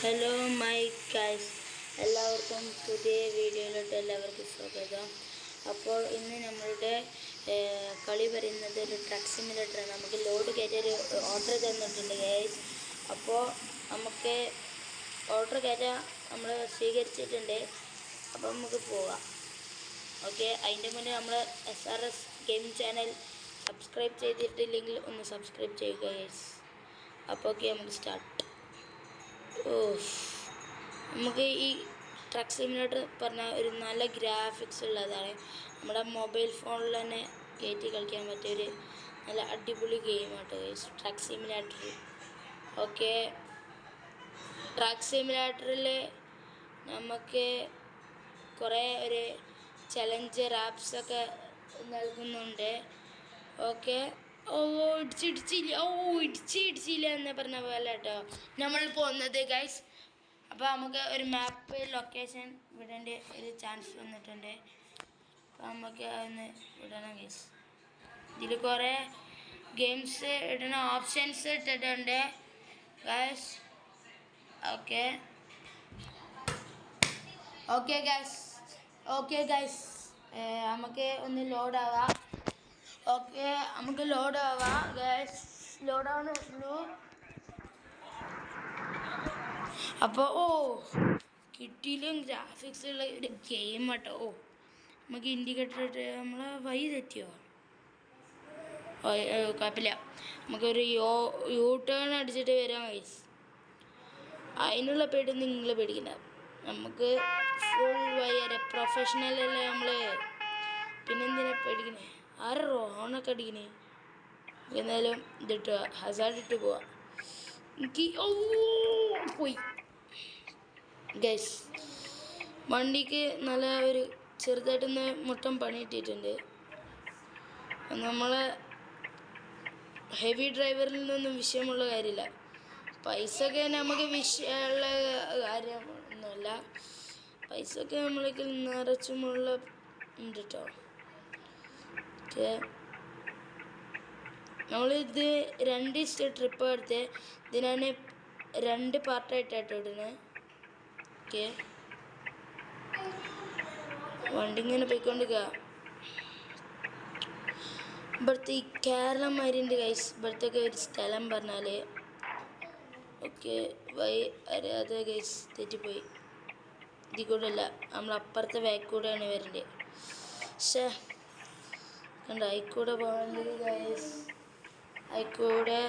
Hello my guys, എല്ലാവർക്കും പുതിയ വീഡിയോയിലോട്ട് സ്വാഗതം. അപ്പോൾ ഇന്ന് നമ്മളുടെ കളി പറയുന്നത് ഒരു ട്രക്ക് സിമുലേറ്ററാണ്. നമുക്ക് ലോഡ് കയറ്റിയൊരു ഓർഡർ തന്നിട്ടുണ്ട് ഗൈസ്. അപ്പോൾ നമുക്ക് ഓർഡർ കയറ്റാൻ നമ്മൾ സ്വീകരിച്ചിട്ടുണ്ട്. അപ്പോൾ നമുക്ക് പോവാം. ഓക്കെ, അതിൻ്റെ മുന്നേ നമ്മൾ SRS ഗെയിം ചാനൽ സബ്സ്ക്രൈബ് ചെയ്തിട്ടില്ലെങ്കിൽ ഒന്ന് സബ്സ്ക്രൈബ് ചെയ്യുക ഗൈസ്. അപ്പോൾ ഓക്കെ, നമുക്ക് സ്റ്റാർട്ട്. നമുക്ക് ഈ ട്രക്ക് സിമുലേറ്റർ പറഞ്ഞാൽ ഒരു നല്ല ഗ്രാഫിക്സ് ഉള്ളതാണ്. നമ്മുടെ മൊബൈൽ ഫോണിൽ തന്നെ കയറ്റി കളിക്കാൻ പറ്റിയൊരു നല്ല അടിപൊളി ഗെയിമാട്ടോ ട്രക്ക് സിമുലേറ്റർ. ഓക്കെ, ട്രക്ക് സിമുലേറ്ററിൽ നമുക്ക് കുറേ ഒരു ചലഞ്ചർ ആപ്സൊക്കെ നൽകുന്നുണ്ട്. ഓക്കെ, ഇടിച്ചില്ല എന്ന് പറഞ്ഞ പോലെ കേട്ടോ നമ്മൾ പോകുന്നത് ഗൈസ്. അപ്പോൾ നമുക്ക് ഒരു മാപ്പ് ലൊക്കേഷൻ വിടേണ്ട ഒരു ചാൻസ് വന്നിട്ടുണ്ട്. അപ്പോൾ നമുക്ക് അതൊന്ന് വിടണം ഗൈസ്. ഇതിൽ കുറേ ഗെയിംസ് ഇടണ ഓപ്ഷൻസ് ഇട്ടിട്ടുണ്ട് ഗൈസ്. ഓക്കെ ഗൈസ്, നമുക്ക് ഒന്ന് ലോഡാവാം. ഓക്കെ, നമുക്ക് ലോഡാവാം ഗൈസ്. ലോഡാവുന്നു. അപ്പോൾ കിട്ടിയിലും ഗ്രാഫിക്സ് ഉള്ള ഒരു ഗെയിം കേട്ടോ. നമുക്ക് ഇൻഡിക്കേറ്റർ ഇട്ട് നമ്മളെ വഴി തെറ്റിയോ? കുഴപ്പമില്ല, നമുക്കൊരു യൂ ടേൺ അടിച്ചിട്ട് വരാം ഗൈസ്. അതിനുള്ള പേടി നിങ്ങൾ പേടിക്കണ്ട, നമുക്ക് ഫുൾ വഴി പ്രൊഫഷണൽ അല്ലേ നമ്മൾ. പിന്നെന്തിനാ പേടിക്കണേ? ആരെ റോണൊക്കെ അടിക്കണേ? എന്നാലും ഇതിട്ട് ഹസാർഡ് ഇട്ട് പോവാം. എനിക്ക് പോയി ഗൈസ്. വണ്ടിക്ക് നല്ല ഒരു ചെറുതായിട്ടൊന്ന് മുട്ടം പണി ഇട്ടിട്ടുണ്ട്. നമ്മളെ ഹെവി ഡ്രൈവറിൽ നിന്നൊന്നും വിഷയമുള്ള കാര്യമില്ല. പൈസ ഒക്കെ നമുക്ക് വിഷയമുള്ള കാര്യമൊന്നുമല്ല. പൈസ ഒക്കെ നമ്മൾക്ക് നിറച്ചുമുള്ള ഉണ്ട് കേട്ടോ. ഓക്കെ, നമ്മളിത് 2 ട്രിപ്പ് എടുത്ത് ഇതിനാണ് 2 പാർട്ടായിട്ടാട്ടോ ഇടുന്നത്. ഓക്കെ, വണ്ടി ഇങ്ങനെ പോയിക്കൊണ്ടിരിക്കുക. ഇവിടുത്തെ ഈ കേരളം മാരിൻ്റെ ഗൈസ്. ഇവിടുത്തെ ഒരു സ്ഥലം പറഞ്ഞാൽ ഓക്കെ അറിയാതെ ഗൈസ് തെറ്റിപ്പോയി. ഇതിൽ കൂടെ അല്ല, നമ്മളപ്പുറത്തെ ബാക്ക് കൂടെയാണ് വരേണ്ടത്. പക്ഷേ കണ്ട ആയിക്കൂടെ പോകേണ്ടത് ഗൈസ്. ആയിക്കൂടെ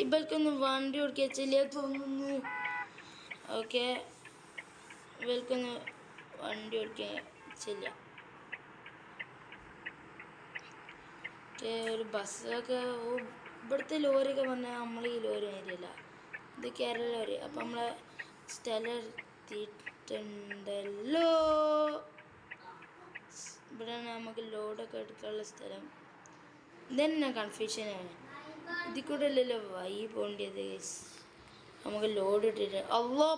ഇവർക്കൊന്നും വണ്ടി ഓടിക്കാൻ ചെല്ലിയ തോന്നുന്നു. ഓക്കെ, ഇവർക്കൊന്നും വണ്ടി ഓടിക്കാൻ ചെല്ല. ഓക്കെ, ഒരു ബസ്സൊക്കെ ഇവിടുത്തെ ലോറിയൊക്കെ പറഞ്ഞാൽ നമ്മൾ ഈ ലോറി മാതിരിയല്ല, ഇത് കേരള ലോറി. അപ്പം നമ്മളെ സ്ഥലം എത്തിയിട്ടുണ്ടല്ലോ. ഇവിടെയാണ് നമുക്ക് ലോഡൊക്കെ എടുക്കാനുള്ള സ്ഥലം. ഇതന്നെ കൺഫ്യൂഷനാണ്. ഇതിൽ കൂടെ അല്ലല്ലോ വൈ പോകേണ്ടത് ഗൈസ്. നമുക്ക് ലോഡ് ഇട്ടിട്ട്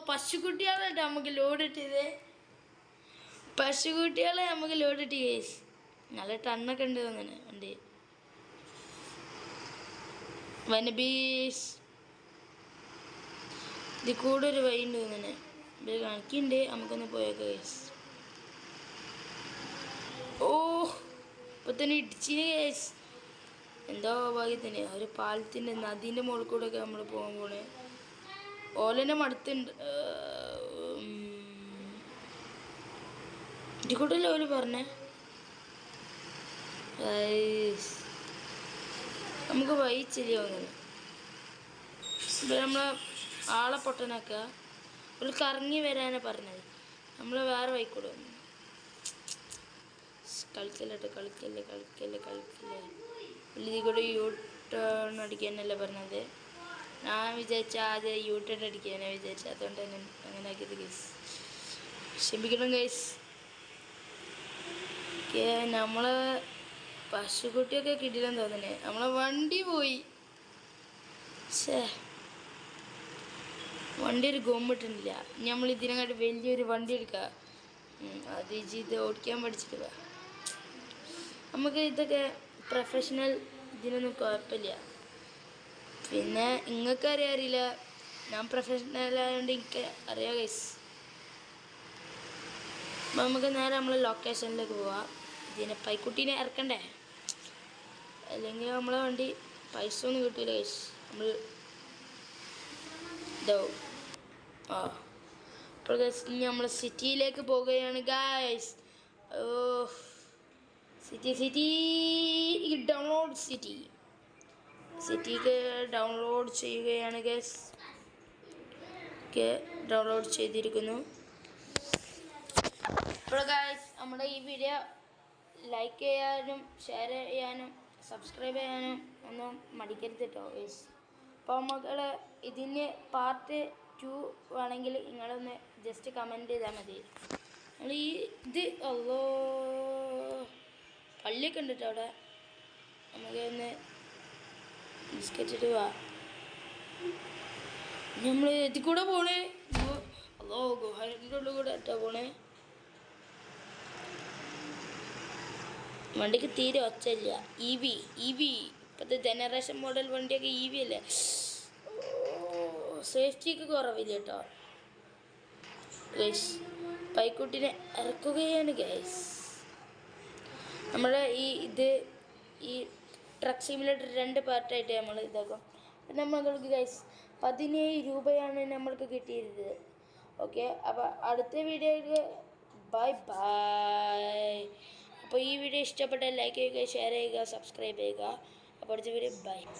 പശുക്കുട്ടികളെ നമുക്ക് ലോഡ് ഇട്ടത്. പശുക്കുട്ടികളെ നമുക്ക് ലോഡ് ഇട്ടി ഗൈസ്. നല്ല ടണ്ണൊക്കെ ഉണ്ട് തോന്നുന്നു വണ്ടി. വനബീസ് ഇതിൽ കൂടെ ഒരു വഴി ഉണ്ട് തോന്നുന്നു. ഇത് കണക്കിണ്ട്, നമുക്കൊന്ന് പോയേക്കാം ഗൈസ്. ഇപ്പൊ തന്നെ ഇടിച്ചിന് ഗൈസ്. എന്തോ ഭാഗ്യത്തിന് ഒരു പാലത്തിൻ്റെ നദീൻ്റെ മുകളിൽ കൂടെ ഒക്കെ നമ്മൾ പോകാൻ പോണേ. ഓലൻ്റെ മടുത്തുണ്ട്. ഇതിൽ കൂടെ അല്ലേ ഓല് പറഞ്ഞേ? നമുക്ക് വഹിച്ചില്ല തോന്നുന്നു. ഇവിടെ നമ്മളെ ആളെ പൊട്ടനാക്കുക. ഒരു കറങ്ങി വരാനാണ് പറഞ്ഞത്. നമ്മൾ വേറെ വഴിക്കൂടെ വന്നു. കളിക്കല്ലേ ഇതിൽ കൂടെ യൂ ടേൺ അടിക്കാനല്ലേ പറഞ്ഞത്. ഞാൻ വിചാരിച്ച ആദ്യം യൂ ടേൺ അടിക്കാനാണ് വിചാരിച്ചത്. അതുകൊണ്ട് തന്നെ അങ്ങനെ ആക്കിയത് ഗൈസ്. ക്ഷമിക്കണം ഗൈസ്. ഓക്കെ, നമ്മളെ പശുക്കുട്ടിയൊക്കെ കിട്ടില്ലെന്ന് തോന്നുന്നേ. നമ്മളെ വണ്ടി പോയി. വണ്ടി ഒരു ഗോമിട്ടുന്നില്ല. നമ്മൾ ഇതിനെക്കാട്ടി വലിയൊരു വണ്ടി എടുക്കുക. അത് ഇത് ഓടിക്കാൻ പഠിച്ചിട്ട് നമുക്ക് ഇതൊക്കെ പ്രൊഫഷണൽ ഇതിനൊന്നും കുഴപ്പമില്ല. പിന്നെ നിങ്ങൾക്ക് അറിയില്ല, ഞാൻ പ്രൊഫഷണൽ ആയതുകൊണ്ട് എനിക്ക് അറിയാം ഗൈസ്. അപ്പം നമുക്ക് നേരെ നമ്മൾ ലൊക്കേഷനിലേക്ക് പോവാം. ഇതിനെ പൈക്കുട്ടീനെ ഇറക്കണ്ടേ, അല്ലെങ്കിൽ നമ്മളെ വണ്ടി പൈസ ഒന്നും കിട്ടില്ല ഗൈസ്. നമ്മൾ ആ അപ്പോൾ ഗൈസ് ഇനി നമ്മൾ സിറ്റിയിലേക്ക് പോവുകയാണ് ഗൈസ്. സിറ്റി ഡൗൺലോഡ് സിറ്റിക്ക് ഡൗൺലോഡ് ചെയ്യുകയാണ് ഗൈസ്. ഡൗൺലോഡ് ചെയ്തിരിക്കുന്നു. അപ്പോൾ ഗൈസ് നമ്മുടെ ഈ വീഡിയോ ലൈക്ക് ചെയ്യാനും ഷെയർ ചെയ്യാനും സബ്സ്ക്രൈബ് ചെയ്യാനും ഒന്നും മടിക്കരുത് കേട്ടോ ഗൈസ്. അപ്പോൾ മക്കൾ ഇതിന് പാർട്ട് 2 വേണമെങ്കിൽ നിങ്ങളൊന്ന് ജസ്റ്റ് കമൻറ്റ് ചെയ്താൽ മതി. നമ്മൾ ഈ ഇത് അല്ലോ പള്ളിയൊക്കെ ഉണ്ട് കേട്ടോ അവിടെ. നമുക്ക് ഒന്ന് ബിസ്ക്കറ്റ് വാ. നമ്മൾ ഇതിൽ കൂടെ പോണേ. അല്ലോ ഗുഹൻ്റെ ഉള്ളിൽ കൂടെ കേട്ടോ പോണേ. വണ്ടിക്ക് തീരെ ഒച്ചയില്ല. ഇ വി ഇപ്പോഴത്തെ ജനറേഷൻ മോഡൽ വണ്ടിയൊക്കെ ഇ വി അല്ലേ. സേഫ്റ്റിക്ക് കുറവില്ല കേട്ടോ ഗൈസ്. പൈക്കുട്ടിനെ ഇറക്കുകയാണ് ഗൈസ്. നമ്മുടെ ഈ ട്രക്ക് സിമുലേറ്റർ 2 പാർട്ടായിട്ട് നമ്മൾ ഇതാക്കും. പിന്നെ നമ്മൾക്ക് ഗൈസ് 17 രൂപയാണ് നമ്മൾക്ക് കിട്ടിയിരുന്നത്. ഓക്കെ, അപ്പോൾ അടുത്ത വീഡിയോയിൽ ബൈ. അപ്പോൾ ഈ വീഡിയോ ഇഷ്ടപ്പെട്ടാൽ ലൈക്ക് ചെയ്യുക, ഷെയർ ചെയ്യുക, സബ്സ്ക്രൈബ് ചെയ്യുക. അപ്പോൾ അടുത്ത വീഡിയോ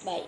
ബൈ.